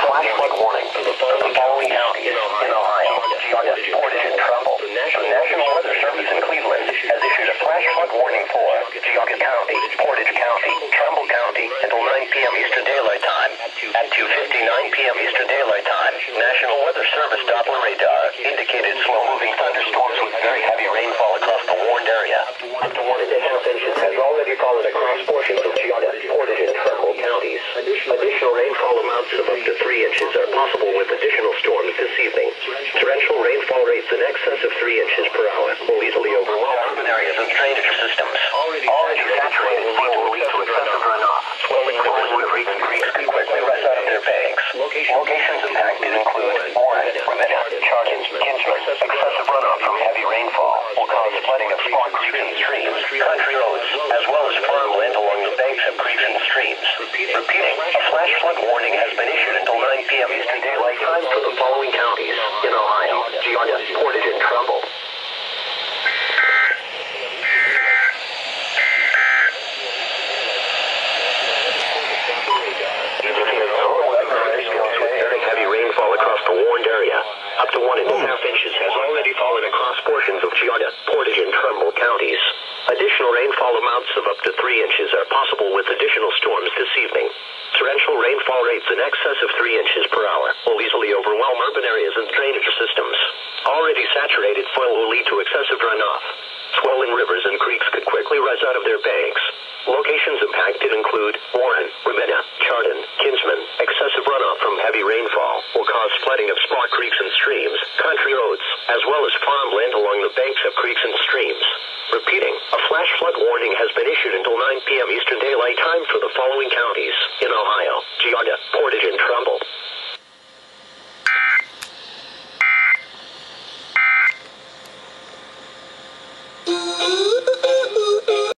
flash flood warning for the following counties in Ohio, Geauga, Portage, and Trumbull. The National Weather Service in Cleveland has issued a flash flood warning for Geauga County, Portage County, Trumbull County until 9 p.m. Eastern Daylight Time. At 2:59 p.m. Eastern Daylight Time, National Weather Service Doppler radar indicated slow-moving thunderstorms with very heavy rainfall across the warned area. Up to 1.5 inches has already fallen across portions of Geauga, Portage, and Trumbull counties. Additional rainfall amounts of up to 3 inches are possible with additional storms this evening. Torrential rainfall rates in excess of 3 inches per hour will easily overwhelm urban areas and drainage systems. Already saturated flow will lead to excessive runoff. Swelling rivers and creeks could quickly rush out of their banks. Locations impacted include Warren, Ravenna, Chardon, Kinsman. Excessive runoff from heavy rainfall will cause flooding of small creeks and streams, country roads, as well as farmland along the banks of creeks and streams. Repeating, a flash flood warning has been issued until 9 p.m. Eastern Daylight Time for the following counties in Ohio, Geauga, Portage, and Trumbull. Across the warned area. Up to 1.5 inches has already fallen across portions of Geauga, Portage, and Trumbull counties. Additional rainfall amounts of up to 3 inches are possible with additional storms this evening. Torrential rainfall rates in excess of 3 inches per hour will easily overwhelm urban areas and drainage systems. Already saturated soil will lead to excessive runoff. Swelling rivers and creeks could quickly rise out of their banks. Locations impacted include Warren, Ravenna, Chardon, Kinsman. Excessive runoff from heavy rainfall will cause flooding of small creeks and streams, country roads, as well as farmland along the banks of creeks and streams. Repeating, a flash flood warning has been issued until 9 p.m. Eastern Daylight Time for the following counties in Ohio, Geauga, Portage, and Trumbull.